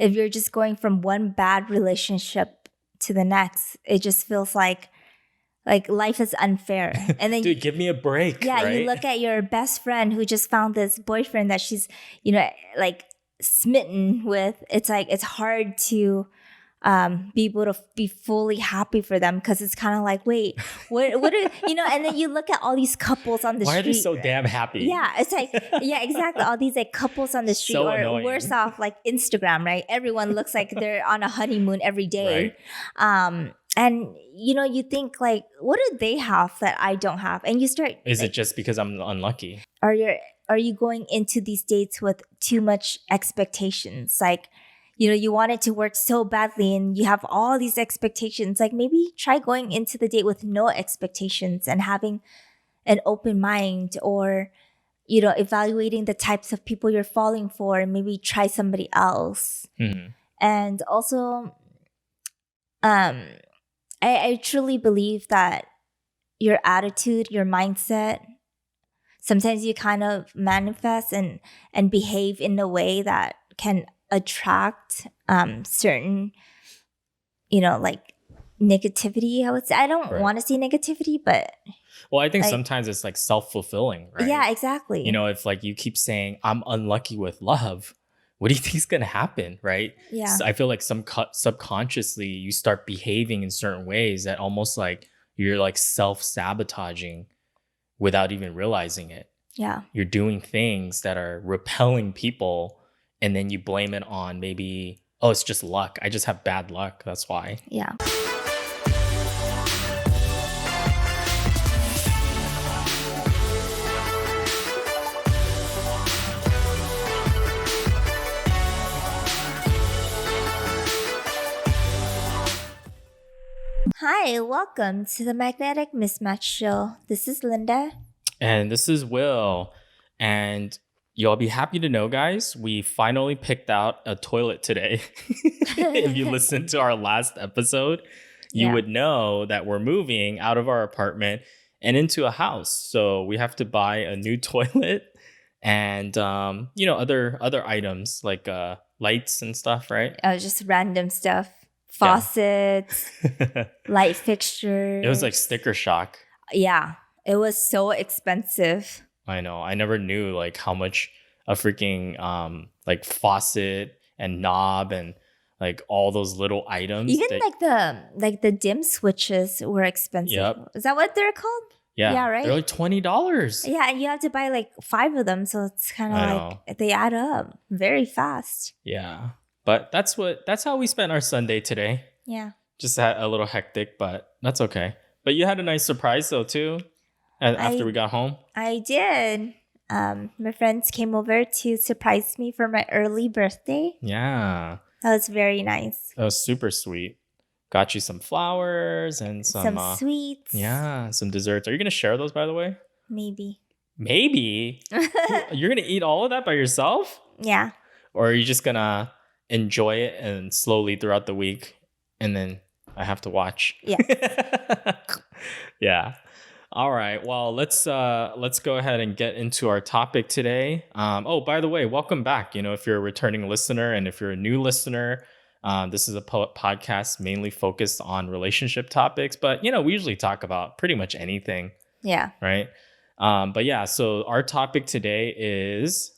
if you're just going from one bad relationship to the next, it just feels like life is unfair. And then Dude, give me a break. yeah, right? you look at your best friend who just found this boyfriend that she's, like smitten with. It's like it's hard to be able to be fully happy for them, because it's kind of like, wait, what are and then you look at all these couples on the Why street. are they so damn happy? Yeah, it's like, yeah, exactly. All these like couples on the street, So or annoying. worse off, like Instagram, right? Everyone looks like they're on a honeymoon every day. Right. And you think like, what do they have that I don't have? And you start. Is it just because I'm unlucky? Are you going into these dates with too much expectations? Like, you want it to work so badly and you have all these expectations. Like, maybe try going into the date with no expectations and having an open mind, or, evaluating the types of people you're falling for, and maybe try somebody else. Mm-hmm. And also, I truly believe that your attitude, your mindset, sometimes you kind of manifest and behave in a way that can attract certain, like negativity, I would say. I don't want to see negativity, but well, I think sometimes it's like self-fulfilling, right? Yeah, exactly. If like you keep saying I'm unlucky with love, what do you think is going to happen, right? Yeah. So I feel like subconsciously you start behaving in certain ways that almost like you're like self-sabotaging without even realizing it. Yeah. You're doing things that are repelling people, and then you blame it on maybe, oh, it's just luck. I just have bad luck. That's why. Yeah. Hi, welcome to the Magnetic Mismatch Show. This is Linda. And this is Will. And you'll be happy to know, guys, we finally picked out a toilet today. If you listened to our last episode, you would know that we're moving out of our apartment and into a house. So we have to buy a new toilet and, other items like lights and stuff, right? Oh, just random stuff. Faucets, light fixtures. It was like sticker shock. Yeah, it was so expensive. I know. I never knew like how much a freaking like faucet and knob and like all those little items. Even like the dim switches were expensive. Yep. Is that what they're called? Yeah. Yeah, right? They're like $20. Yeah, and you have to buy like 5 of them, so it's kind of like they add up very fast. Yeah. But that's how we spent our Sunday today. Yeah. Just a little hectic, but that's okay. But you had a nice surprise though too, after we got home. I did. My friends came over to surprise me for my early birthday. Yeah. That was very nice. That was super sweet. Got you some flowers and some sweets. Yeah, some desserts. Are you gonna share those, by the way? Maybe. Maybe? You're gonna eat all of that by yourself? Yeah. Or are you just gonna enjoy it and slowly throughout the week, and then I have to watch? Yeah. Yeah. All right. Well, let's go ahead and get into our topic today. Oh, by the way, welcome back. If you're a returning listener and if you're a new listener, this is a podcast mainly focused on relationship topics, but we usually talk about pretty much anything. Yeah. Right. But yeah, so our topic today is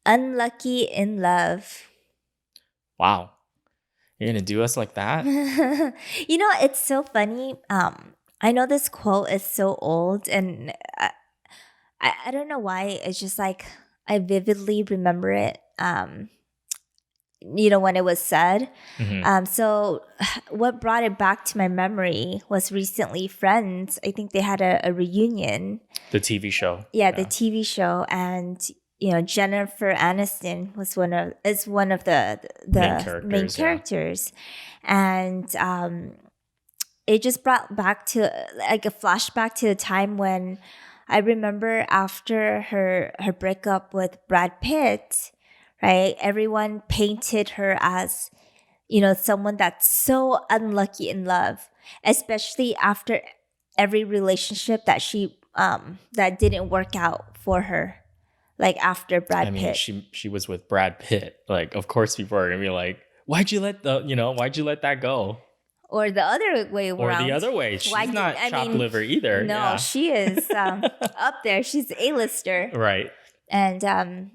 unlucky in love. Wow. You're going to do us like that? It's so funny. I know this quote is so old, and I don't know why. It's just like I vividly remember it, when it was said. Mm-hmm. So what brought it back to my memory was recently Friends. I think they had a reunion. The TV show. Yeah, the TV show. And Jennifer Aniston was one of the main characters. Yeah. And it just brought back to like a flashback to the time when I remember after her breakup with Brad Pitt, right? Everyone painted her as, someone that's so unlucky in love, especially after every relationship that she that didn't work out for her. like after Brad I mean, Pitt. she was with Brad Pitt. Like, of course people are gonna be like, why'd you let that go? Or the other way Or the around. other way. She's not chopped liver either. No, Yeah. she is up there. She's A-lister. Right. And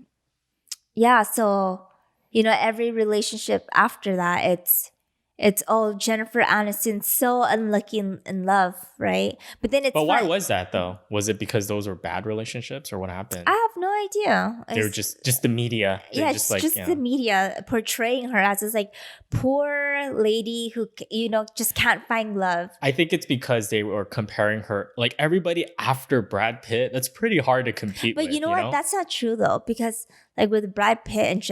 yeah, so every relationship after that, it's all Jennifer Aniston so unlucky in love, right? But then it's But why was that though? Was it because those were bad relationships or what happened? I have no idea. They were just the media. Yeah, They it's like, just the media portraying her as this like poor lady who just can't find love. I think it's because they were comparing her, like everybody after Brad Pitt. That's pretty hard to compete with. But you know what? That's not true though, because like with Brad Pitt and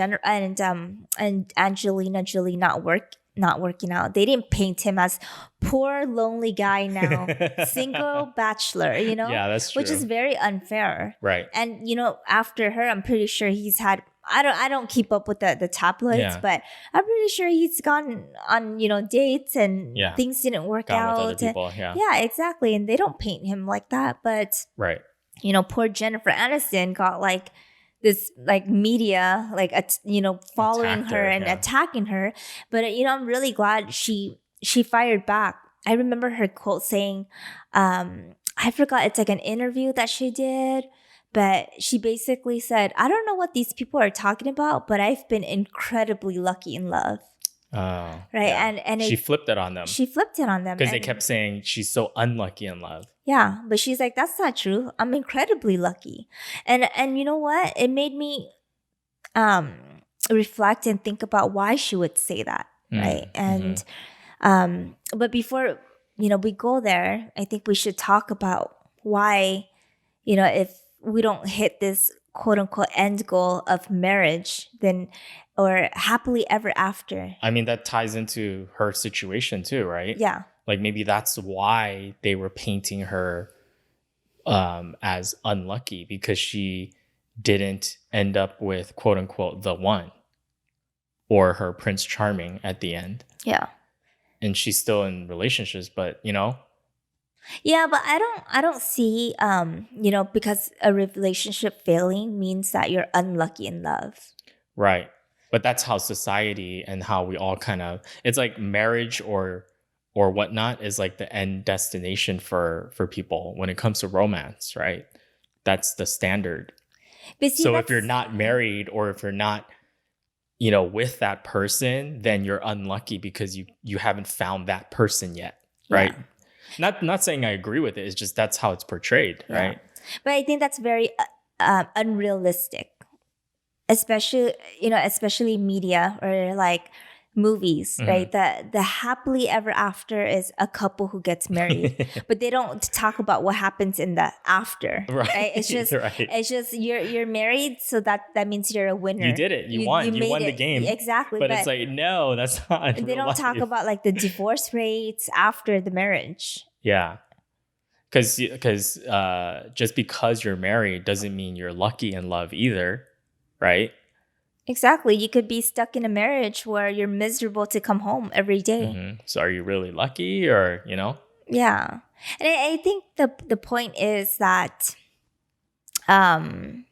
Angelina Jolie not working out, they didn't paint him as poor lonely guy now, single bachelor. Yeah, that's true. Which is very unfair. Right. And after her, I'm pretty sure he's had. I don't keep up with the tabloids, but I'm pretty sure he's gone on dates and things didn't work out. With other people, yeah, exactly. And they don't paint him like that, but right. Poor Jennifer Aniston got like this like media like following Attacked her and attacking her. But I'm really glad she fired back. I remember her quote saying, I forgot, it's like an interview that she did, but she basically said, I don't know what these people are talking about, but I've been incredibly lucky in love. Oh, right. Yeah. And she flipped it on them. She flipped it on them because they kept saying she's so unlucky in love. Yeah, but she's like, that's not true. I'm incredibly lucky. And you know what? It made me reflect and think about why she would say that, right? And but before we go there, I think we should talk about why if we don't hit this quote unquote end goal of marriage, then or happily ever after. I mean, that ties into her situation too, right? Yeah. Like maybe that's why they were painting her as unlucky, because she didn't end up with quote unquote the one or her Prince Charming at the end. Yeah. And she's still in relationships, but Yeah, but I don't see because a relationship failing means that you're unlucky in love. Right. But that's how society and how we all kind of, it's like marriage or whatnot is like the end destination for people when it comes to romance, right? That's the standard. But see, so if you're not married or if you're not with that person, then you're unlucky because you haven't found that person yet, right? Yeah. Not saying I agree with it. It's just that's how it's portrayed, right? But I think that's very unrealistic, especially media or like movies, right? The happily ever after is a couple who gets married, but they don't talk about what happens in the after, right? It's just it's just you're married, so that means you're a winner. You did it. You won. You won the game. Exactly. But it's like, no, that's not. They don't talk about like the divorce rates after the marriage. Yeah. Because just because you're married doesn't mean you're lucky in love either, right? Exactly. You could be stuck in a marriage where you're miserable to come home every day. So are you really lucky or, Yeah. And I think the point is that the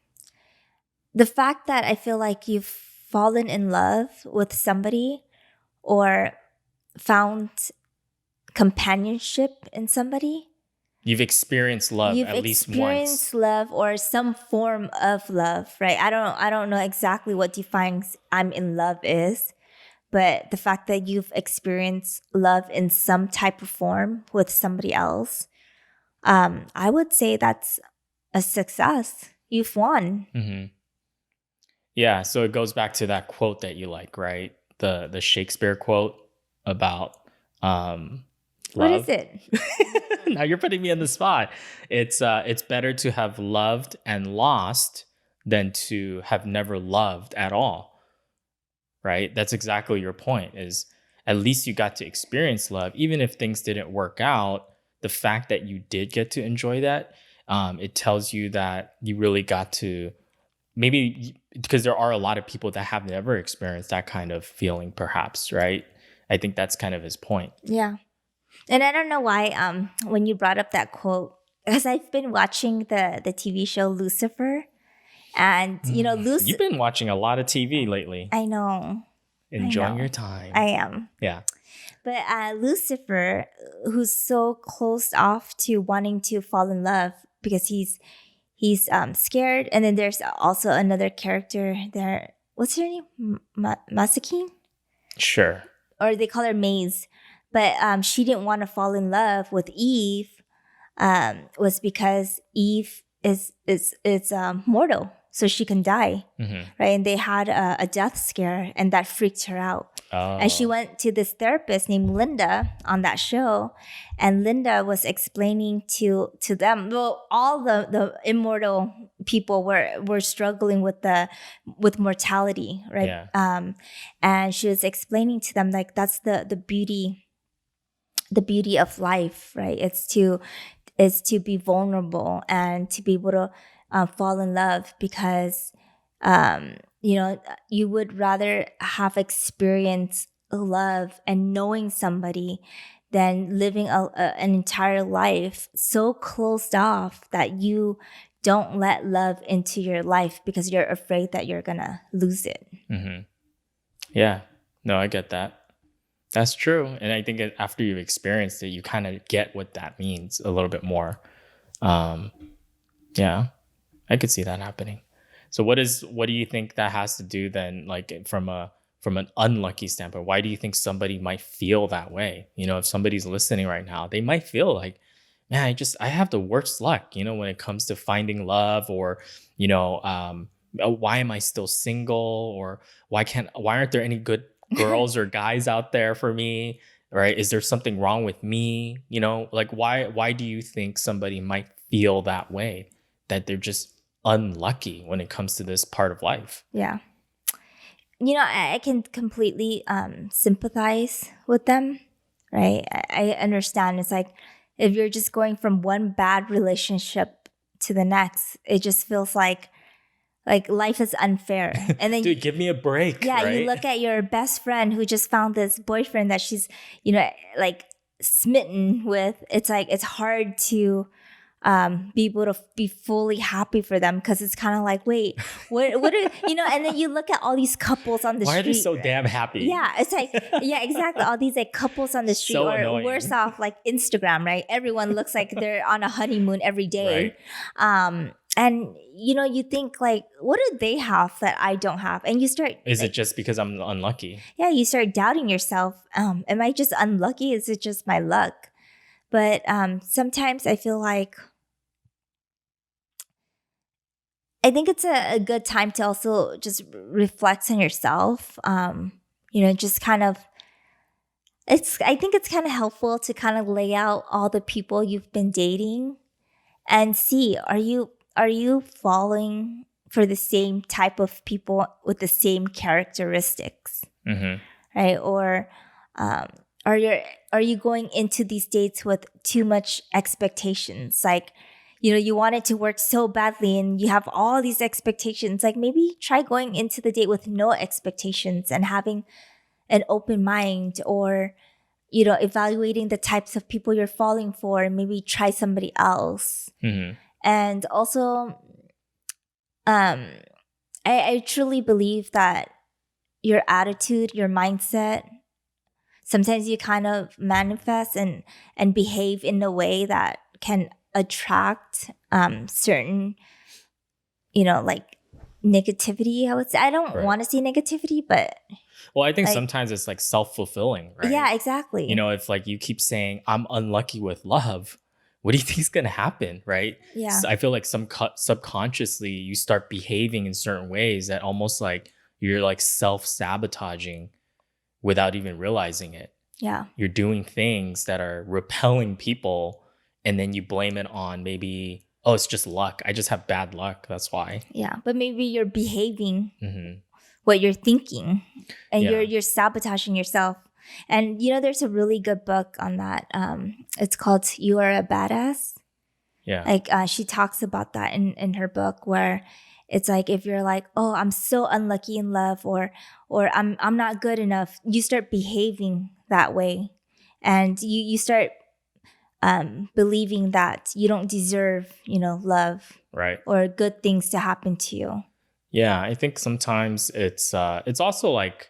fact that I feel like you've fallen in love with somebody or found companionship in somebody. You've experienced love at least once. You've experienced love or some form of love, right? I don't know exactly what defines I'm in love is, but the fact that you've experienced love in some type of form with somebody else, I would say that's a success. You've won. Mm-hmm. Yeah, so it goes back to that quote that you like, right? The Shakespeare quote about love. What is it? Now you're putting me on the spot. It's better to have loved and lost than to have never loved at all. Right? That's exactly your point, is at least you got to experience love. Even if things didn't work out, the fact that you did get to enjoy that, it tells you that you really got to, maybe because there are a lot of people that have never experienced that kind of feeling, perhaps, right? I think that's kind of his point. Yeah. And I don't know why when you brought up that quote, because I've been watching the TV show Lucifer, And You've been watching a lot of TV lately. I know. Enjoying your time. I am. Yeah. But Lucifer, who's so closed off to wanting to fall in love because he's scared. And then there's also another character there. What's her name? Masakine? Sure. Or they call her Maze. But she didn't want to fall in love with Eve. Was because Eve is mortal, so she can die, right? And they had a death scare, and that freaked her out. And she went to this therapist named Linda on that show, and Linda was explaining to them. Well, all the immortal people were struggling with mortality, right? Yeah. And she was explaining to them like that's the beauty of life, right? It's to be vulnerable and to be able to fall in love because you would rather have experienced love and knowing somebody than living an entire life so closed off that you don't let love into your life because you're afraid that you're gonna lose it. Yeah, no, I get that. That's true. And I think after you've experienced it, you kind of get what that means a little bit more. Yeah, I could see that happening. So what do you think that has to do then, like from an unlucky standpoint? Why do you think somebody might feel that way? If somebody's listening right now, they might feel like, man, I have the worst luck, when it comes to finding love, or, why am I still single? Or why aren't there any good girls or guys out there for me? Right? Is there something wrong with me? Like why do you think somebody might feel that way, that they're just unlucky when it comes to this part of life? Yeah. I can completely sympathize with them, right? I understand. It's like if you're just going from one bad relationship to the next, it just feels like life is unfair. And then dude, give me a break. Yeah, right? You look at your best friend who just found this boyfriend that she's, like smitten with. It's like it's hard to be able to be fully happy for them because it's kind of like, wait, what are and then you look at all these couples on the Why street. are they so damn happy? Yeah, it's like, yeah, exactly. All these like couples on the street, So or annoying. worse off, like Instagram, right? Everyone looks like they're on a honeymoon every day. Right. And you think like, what do they have that I don't have? And you start. Is it just because I'm unlucky? Yeah, you start doubting yourself. Am I just unlucky? Is it just my luck? But sometimes I feel like I think it's a good time to also just reflect on yourself. Just kind of. I think it's kind of helpful to kind of lay out all the people you've been dating and see, are you falling for the same type of people with the same characteristics, right? Or are you going into these dates with too much expectations? Like, you want it to work so badly and you have all these expectations. Like maybe try going into the date with no expectations and having an open mind, or evaluating the types of people you're falling for, and maybe try somebody else. And also I truly believe that your attitude, your mindset, sometimes you kind of manifest and behave in a way that can attract certain like negativity. I would say, I don't want to see negativity, but well, I think sometimes it's like self-fulfilling, right? Yeah, exactly. If like you keep saying I'm unlucky with love, what do you think is going to happen, right? Yeah. So I feel like subconsciously you start behaving in certain ways that almost like you're like self-sabotaging without even realizing it. Yeah. You're doing things that are repelling people, and then you blame it on maybe, oh, it's just luck. I just have bad luck. That's why. Yeah. But maybe you're behaving what you're thinking, and you're sabotaging yourself. And there's a really good book on that. It's called "You Are a Badass." Yeah. Like she talks about that in her book, where it's like if you're like, oh, I'm so unlucky in love, or I'm not good enough, you start behaving that way, and you start believing that you don't deserve love, Right. or good things to happen to you. Yeah, I think sometimes it's also like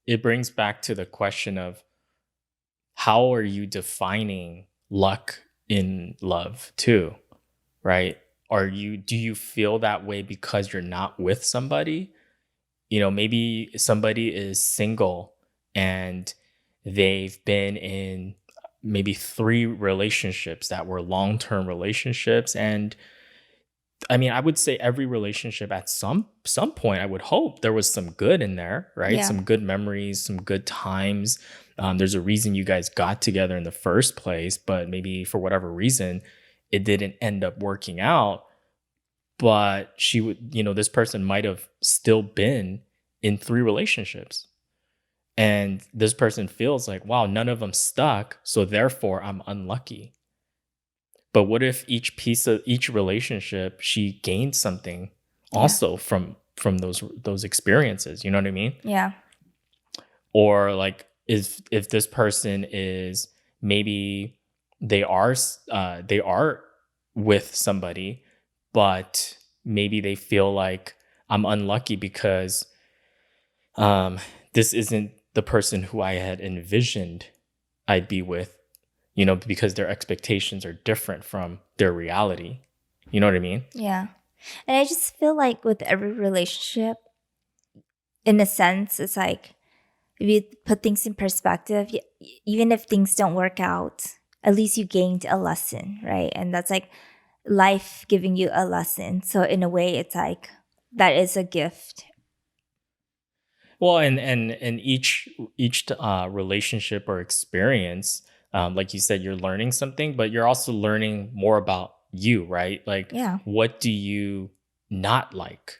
it brings back to the question of how are you defining luck in love too, right? Do you feel that way because you're not with somebody? Maybe somebody is single and they've been in maybe 3 relationships that were long-term relationships. And I mean, I would say every relationship at some point, I would hope there was some good in there, right? Yeah. Some good memories, some good times. There's a reason you guys got together in the first place, but maybe for whatever reason, it didn't end up working out. But this person might have still been in 3 relationships. And this person feels like, wow, none of them stuck. So therefore, I'm unlucky. But what if each relationship she gained something Yeah. also from those experiences, you know what I mean? Yeah. Or like if this person is maybe they are with somebody, but maybe they feel like I'm unlucky because um this isn't the person who I had envisioned I'd be with, because their expectations are different from their reality. You know what I mean? Yeah. And I just feel like with every relationship, in a sense, it's like if you put things in perspective, even if things don't work out, at least you gained a lesson, right? And that's like life giving you a lesson. So in a way, it's like that is a gift. Well, and each relationship or experience, like you said, you're learning something, but you're also learning more about you, right? Like, Yeah. what do you not like?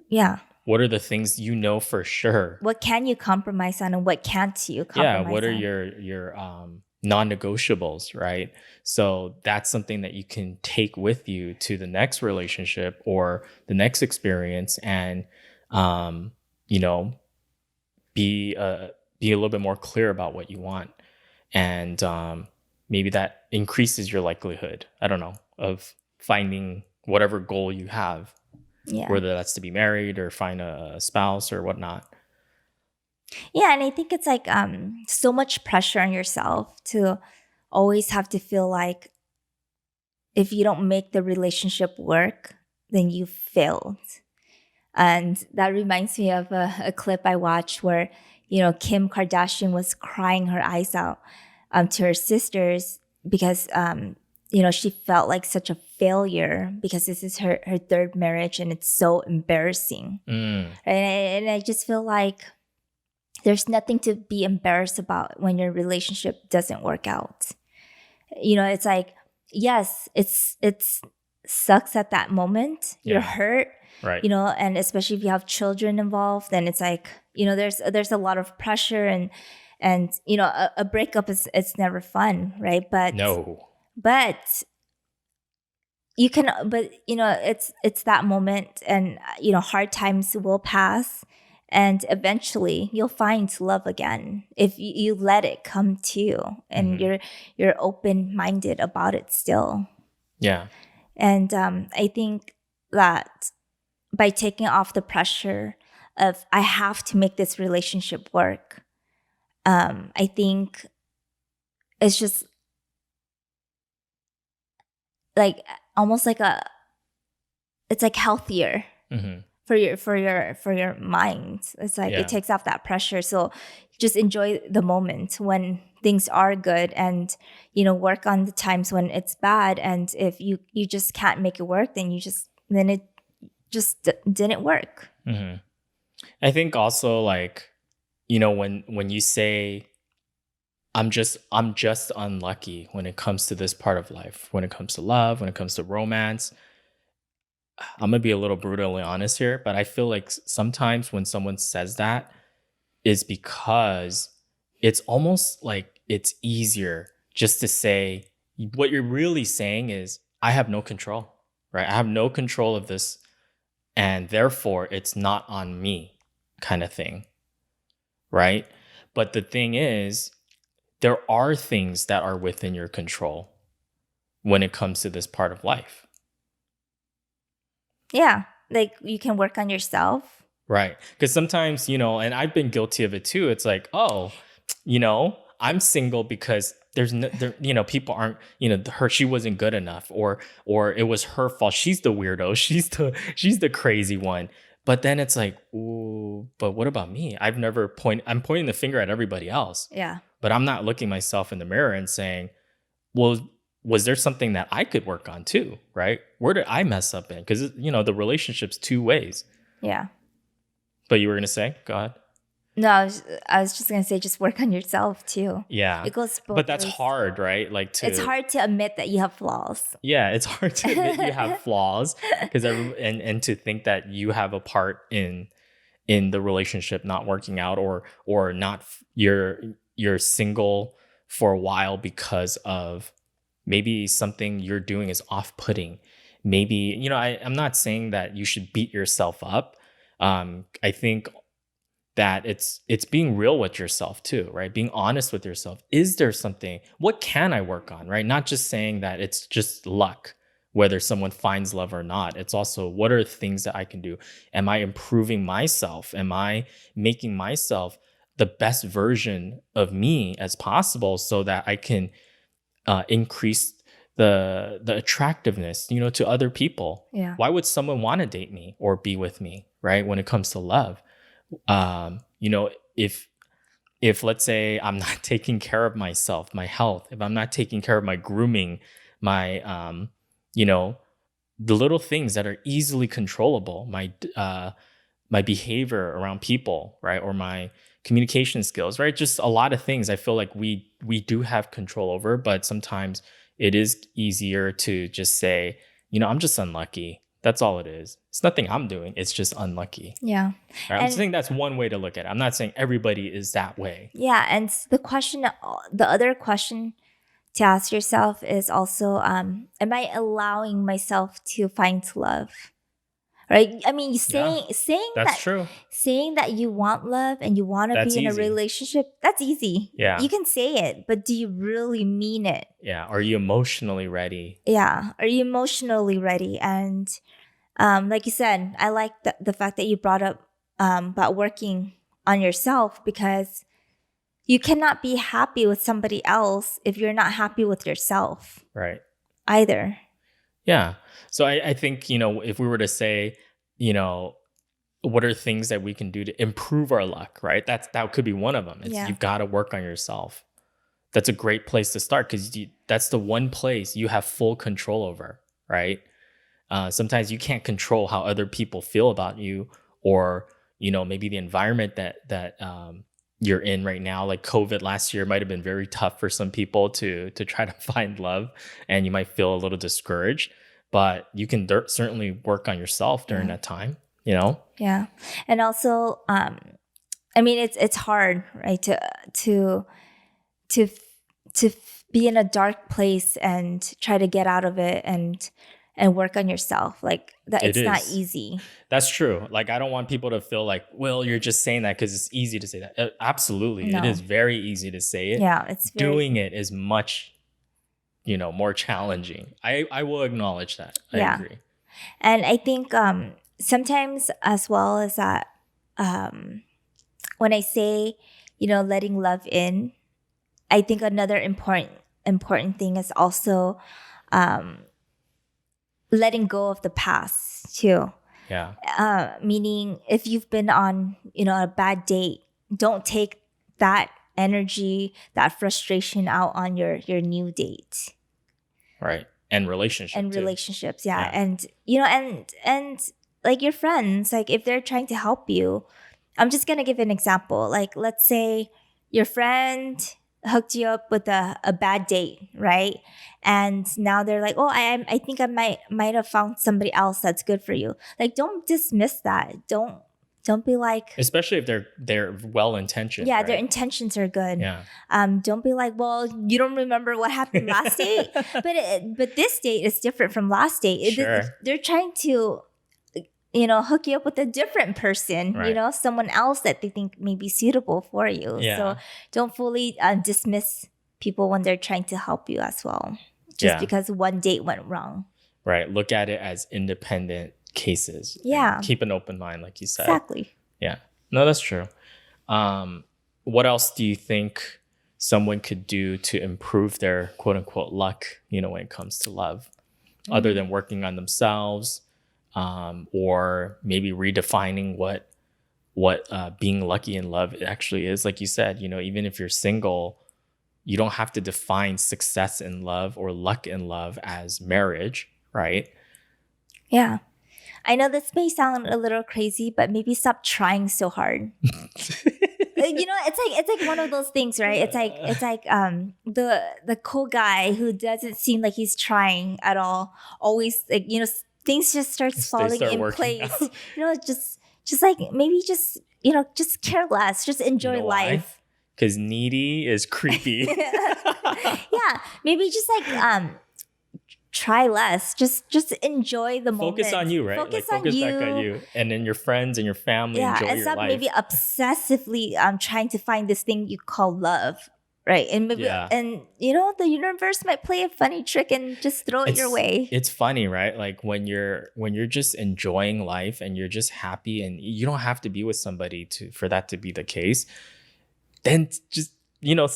Yeah. What are the things you know for sure? What can you compromise on and what can't you Yeah, compromise what are on? your non-negotiables, right? So that's something that you can take with you to the next relationship or the next experience, and um, you know, be be a little bit more clear about what you want, and maybe that increases your likelihood, I don't know, of finding whatever goal you have, Yeah. whether that's to be married or find a spouse or whatnot. Yeah, and I think it's like so much pressure on yourself to always have to feel like if you don't make the relationship work, then you failed. And that reminds me of a clip I watched where, Kim Kardashian was crying her eyes out to her sisters because, she felt like such a failure because this is her third marriage and it's so embarrassing. Mm, And I just feel like there's nothing to be embarrassed about when your relationship doesn't work out. It's like, yes, it's sucks at that moment. You're yeah, hurt, right. and especially if you have children involved, then it's like, there's a lot of pressure and a breakup is it's never fun, right? No. But you can but it's that moment, and hard times will pass, and eventually you'll find love again if you let it come to you and Hmm. you're open-minded about it still. Yeah. And I think that by taking off the pressure of I have to make this relationship work, I think it's just like almost like it's like healthier Hmm. for your mind. It's like it Yeah. takes off that pressure. So just enjoy the moment when things are good, and work on the times when it's bad. And if you just can't make it work, then it just didn't work. Hmm. I think also, like, when you say I'm just unlucky when it comes to this part of life, when it comes to love, when it comes to romance, I'm gonna be a little brutally honest here, but I feel like sometimes when someone says that is because it's almost like it's easier just to say what you're really saying is I have no control, right? I have no control of this, and therefore it's not on me, kind of thing, right? But the thing is, there are things that are within your control when it comes to this part of life. Yeah. Like you can work on yourself. Right. Because sometimes, and I've been guilty of it too. It's like, oh, I'm single because there's no, people aren't, she wasn't good enough, or it was her fault. She's the weirdo. She's the crazy one. But then it's like, ooh, but what about me? I'm pointing the finger at everybody else. Yeah. But I'm not looking myself in the mirror and saying, well, was there something that I could work on too? Right. Where did I mess up in? Because, the relationship's two ways. Yeah. But you were going to say, go ahead. No, I was just going to say, just work on yourself too. Yeah. It goes both But that's ways. hard, right? It's hard to admit that you have flaws. Yeah, it's hard to admit you have flaws because and to think that you have a part in the relationship not working out, or not, you're single for a while because of maybe something you're doing is off-putting. Maybe, I'm not saying that you should beat yourself up. I think that it's being real with yourself too, right? Being honest with yourself. Is there something, what can I work on, right? Not just saying that it's just luck, whether someone finds love or not. It's also, what are the things that I can do? Am I improving myself? Am I making myself the best version of me as possible so that I can increase the attractiveness, to other people? Yeah. Why would someone want to date me or be with me, right? When it comes to love, if let's say I'm not taking care of myself, my health, if I'm not taking care of my grooming, my the little things that are easily controllable, my behavior around people, right? Or my communication skills, right? Just a lot of things I feel like we do have control over, but sometimes it is easier to just say, I'm just unlucky. That's all it is. It's nothing I'm doing. It's just unlucky. Yeah. Right? I'm saying that's one way to look at it. I'm not saying everybody is that way. Yeah. And the other question to ask yourself is also, am I allowing myself to find love? Right? I mean, saying that's that true. Saying that you want love and you want to be in a relationship, that's easy. Yeah. You can say it, but do you really mean it? Yeah. Are you emotionally ready? Yeah. Are you emotionally ready? And like you said, I like the fact that you brought up about working on yourself, because you cannot be happy with somebody else if you're not happy with yourself. Right. Either. Yeah. So I think, if we were to say, what are things that we can do to improve our luck, right? That could be one of them. You've got to work on yourself. That's a great place to start, because that's the one place you have full control over, right? Sometimes you can't control how other people feel about you, or, maybe the environment that you're in right now. Like COVID last year might have been very tough for some people to try to find love, and you might feel a little discouraged, but you can certainly work on yourself during that time, Yeah. And also, I mean, it's hard, right? To be in a dark place and try to get out of it and work on yourself. Like that, it's not easy. That's true. Like, I don't want people to feel like, well, you're just saying that because it's easy to say that. Absolutely. No. It is very easy to say it. Yeah. Doing it is much, more challenging. I will acknowledge that. I agree. And I think sometimes as well as that, when I say, letting love in, I think another important thing is also letting go of the past too. Yeah. Meaning, if you've been on, a bad date, don't take that energy, that frustration out on your new date. Right. And relationships. Yeah. And, and like your friends, like if they're trying to help you, I'm just going to give an example. Like, let's say your friend hooked you up with a bad date, right? And now they're like, oh, I think I might have found somebody else that's good for you. Like, don't dismiss that. Don't be like, especially if they're well intentioned. Yeah, right? Their intentions are good. Yeah. Don't be like, well, you don't remember what happened last date, but this date is different from last date. Sure. They're trying to, hook you up with a different person, right. Someone else that they think may be suitable for you. Yeah. So don't fully dismiss people when they're trying to help you as well, just because one date went wrong. Right. Look at it as independent cases. Yeah. And keep an open mind, like you said. Exactly. Yeah. No, that's true. What else do you think someone could do to improve their quote unquote luck, when it comes to love, other than working on themselves, or maybe redefining what being lucky in love actually is? Like you said, even if you're single, you don't have to define success in love or luck in love as marriage, right? Yeah. I know this may sound a little crazy, but maybe stop trying so hard. It's like one of those things, right? It's like the cool guy who doesn't seem like he's trying at all. Always like things just starts falling in place. Just like maybe just care less, just enjoy life. Because needy is creepy. Yeah, maybe just like try less. Just enjoy the moment. Focus on you, right? Focus back on you, and then your friends and your family. Yeah, enjoy and your stop life. maybe obsessively trying to find this thing you call love, right? And maybe and the universe might play a funny trick and just throw it your way. It's funny, right? Like when you're just enjoying life and you're just happy, and you don't have to be with somebody for that to be the case. Then just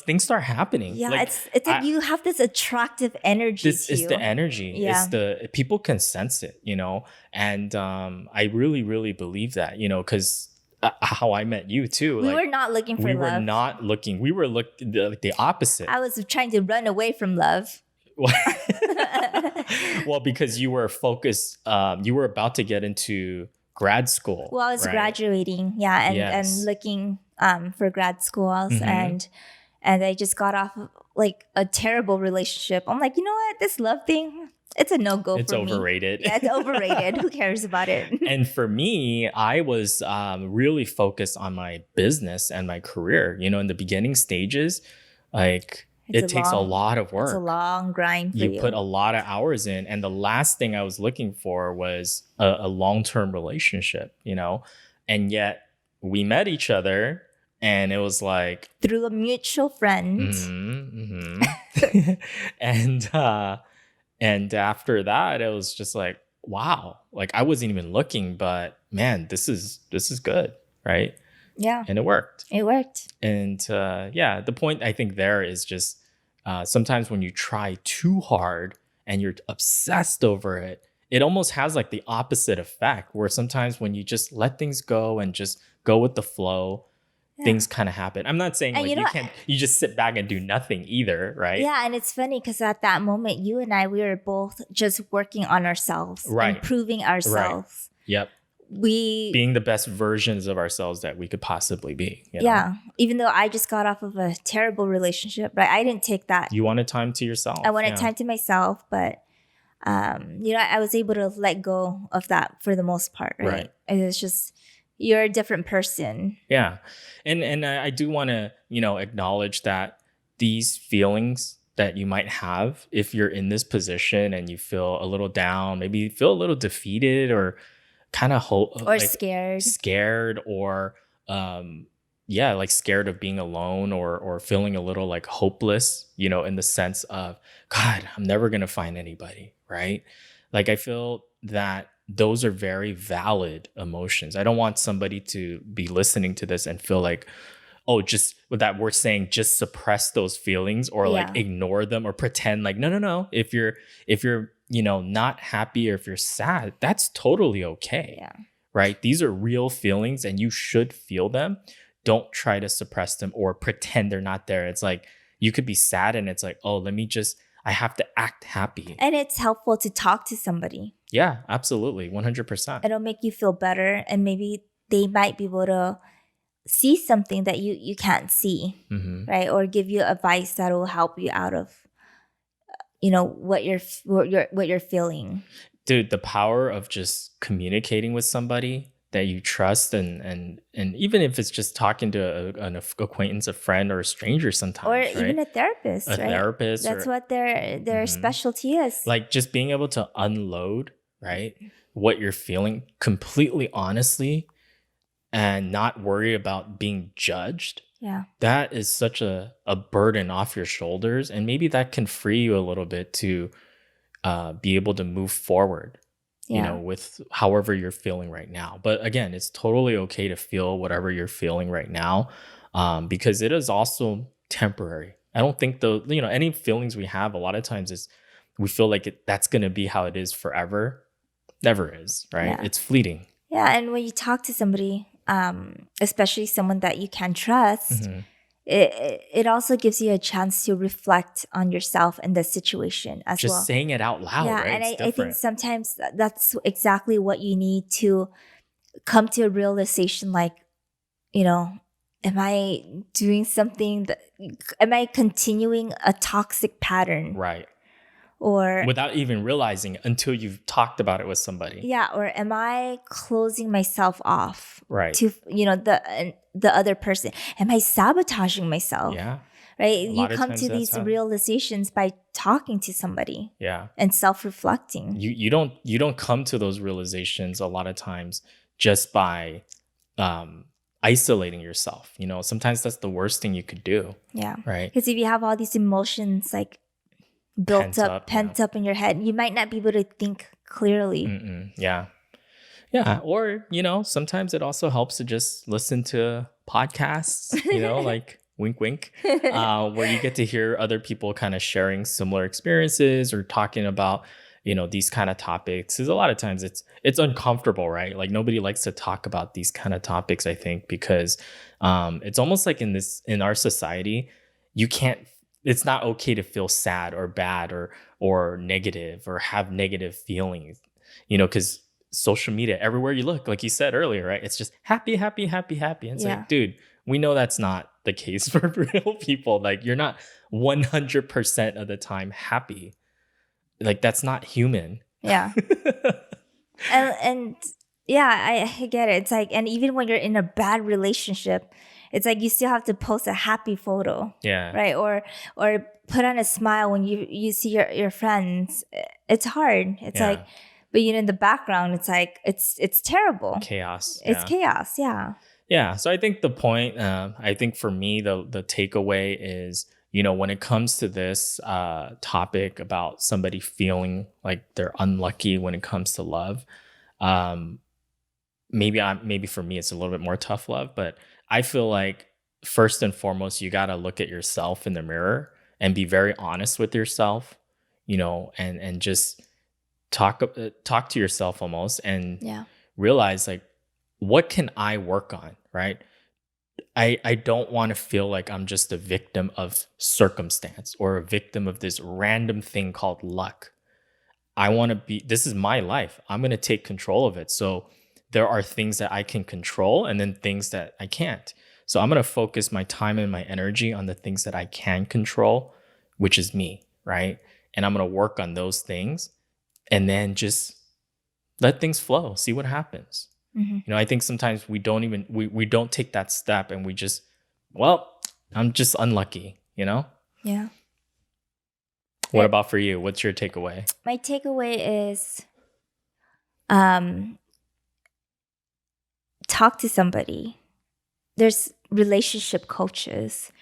things start happening. Yeah, it's like you have this attractive energy. This is the energy. Yeah. It's the people can sense it, and I really, really believe that, because how I met you too. We were not looking for love. We were not looking. We were the opposite. I was trying to run away from love. Well, because you were focused. You were about to get into grad school. Well, I was graduating, and looking for grad schools, and I just got off of, like a terrible relationship. I'm like, you know what, this love thing, it's a no-go for me. It's overrated. Yeah, it's overrated. Who cares about it? And for me, I was really focused on my business and my career. In the beginning stages, like it takes a lot of work. It's a long grind for you. You put a lot of hours in. And the last thing I was looking for was a long-term relationship, and yet we met each other. And it was like through a mutual friend. And after that, it was just like, wow, like I wasn't even looking, but man, this is good, right? Yeah. And it worked. And the point I think there is just sometimes when you try too hard and you're obsessed over it, it almost has like the opposite effect, where sometimes when you just let things go and just go with the flow, things kind of happen. I'm not saying you just sit back and do nothing either, right? Yeah, and it's funny because at that moment, you and I, we were both just working on ourselves, improving ourselves. Right. Yep. Being the best versions of ourselves that we could possibly be. Yeah. Even though I just got off of a terrible relationship, right? I didn't take that. You wanted time to yourself. I wanted time to myself, but I was able to let go of that for the most part, right? And it's just, you're a different person. Yeah. And I do want to, acknowledge that these feelings that you might have if you're in this position and you feel a little down, maybe you feel a little defeated or kind of scared or like scared of being alone or feeling a little like hopeless, in the sense of, God, I'm never going to find anybody, right? Like I feel that those are very valid emotions. I don't want somebody to be listening to this and feel like, oh, just with that we're saying just suppress those feelings or like ignore them or pretend like, no. If you're not happy or if you're sad, that's totally okay. Yeah. Right? These are real feelings and you should feel them. Don't try to suppress them or pretend they're not there. It's like you could be sad and it's like, oh, I have to act happy. And it's helpful to talk to somebody. Yeah, absolutely. 100%. It'll make you feel better. And maybe they might be able to see something that you can't see, right? Or give you advice that will help you out of, what you're feeling. Dude, the power of just communicating with somebody that you trust and even if it's just talking to an acquaintance, a friend, or a stranger sometimes, or right? even a therapist, right? Therapist. That's what their specialty is. Like just being able to unload, right, what you're feeling completely honestly and not worry about being judged. Yeah. That is such a burden off your shoulders. And maybe that can free you a little bit to be able to move forward. with however you're feeling right now. But again, it's totally okay to feel whatever you're feeling right now, because it is also temporary. I don't think any feelings we have a lot of times is we feel like that's going to be how it is forever. Never is, right? It's fleeting. Yeah. And when you talk to somebody, especially someone that you can trust, it also gives you a chance to reflect on yourself and the situation as well. Just saying it out loud, right? And I think sometimes that's exactly what you need to come to a realization, like, am I doing something am I continuing a toxic pattern? Right. Or without even realizing it until you've talked about it with somebody. Yeah. Or am I closing myself off to, the other person? Am I sabotaging myself? Yeah. Right. You come to these realizations by talking to somebody. Yeah. And self-reflecting. You don't come to those realizations a lot of times just by isolating yourself. Sometimes that's the worst thing you could do. Yeah. Right. Because if you have all these emotions like pent up in your head, you might not be able to think clearly. Yeah. Yeah. Or, sometimes it also helps to just listen to podcasts, like wink, wink, where you get to hear other people kind of sharing similar experiences or talking about, these kind of topics. Because a lot of times it's uncomfortable, right? Like nobody likes to talk about these kind of topics, I think, because it's almost like in our society, it's not okay to feel sad or bad or negative or have negative feelings, because social media, everywhere you look, like you said earlier, right? It's just happy, happy, happy, happy. And it's like, dude, we know that's not the case for real people. Like you're not 100% of the time happy. Like that's not human. Yeah. and yeah, I get it. It's like, and even when you're in a bad relationship, it's like you still have to post a happy photo. Yeah. Right. Or put on a smile when you see your friends. It's hard. It's like, but in the background, it's like it's terrible. Chaos. It's chaos. Yeah. Yeah. So I think the point, I think for me, the takeaway is, when it comes to this topic about somebody feeling like they're unlucky when it comes to love, maybe for me it's a little bit more tough love, but I feel like first and foremost you got to look at yourself in the mirror and be very honest with yourself, and just talk to yourself almost, and realize like, what can I work on, right? I don't want to feel like I'm just a victim of circumstance or a victim of this random thing called luck. I want to this is my life. I'm going to take control of it. So there are things that I can control and then things that I can't. So I'm going to focus my time and my energy on the things that I can control, which is me, right? And I'm going to work on those things and then just let things flow, see what happens. I think sometimes we don't take that step and we just, I'm just unlucky, Yeah. What about for you? What's your takeaway? My takeaway is talk to somebody. There's relationship coaches,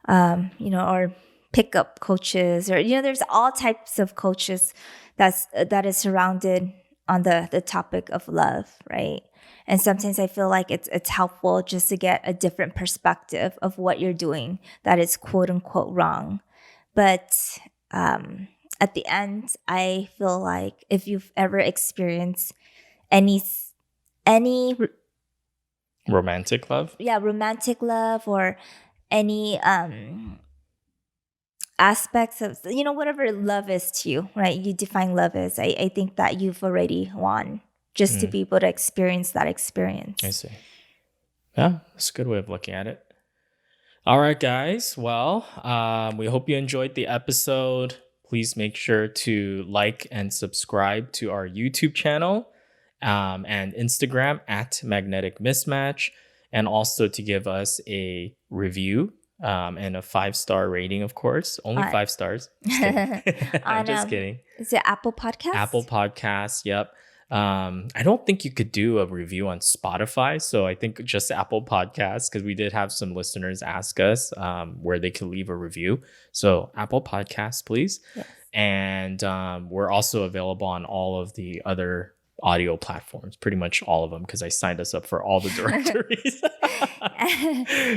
or pickup coaches, or there's all types of coaches that is surrounded on the topic of love, right? And sometimes I feel like it's helpful just to get a different perspective of what you're doing that is quote unquote wrong. But at the end, I feel like if you've ever experienced any romantic love, or any aspects of whatever love is to you, right? You define love as, I think that you've already won, just to be able to experience that experience. I see. Yeah, that's a good way of looking at it. All right, guys. Well, we hope you enjoyed the episode. Please make sure to like and subscribe to our YouTube channel and Instagram at Magnetic Mismatch, and also to give us a review and a 5-star rating, of course. Only 5 stars. Just kidding. I'm just kidding. Is it Apple Podcasts? Apple Podcasts, yep. I don't think you could do a review on Spotify, so I think just Apple Podcasts, because we did have some listeners ask us where they could leave a review. So Apple Podcasts, please. Yes. And we're also available on all of the other audio platforms, pretty much all of them, because I signed us up for all the directories.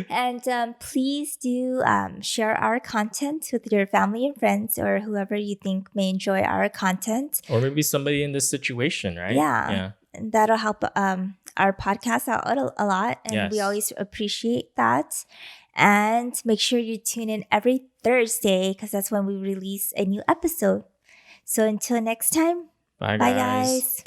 And please do share our content with your family and friends or whoever you think may enjoy our content. Or maybe somebody in this situation, right? Yeah. And that'll help our podcast out a lot. And we always appreciate that. And make sure you tune in every Thursday because that's when we release a new episode. So until next time, bye guys.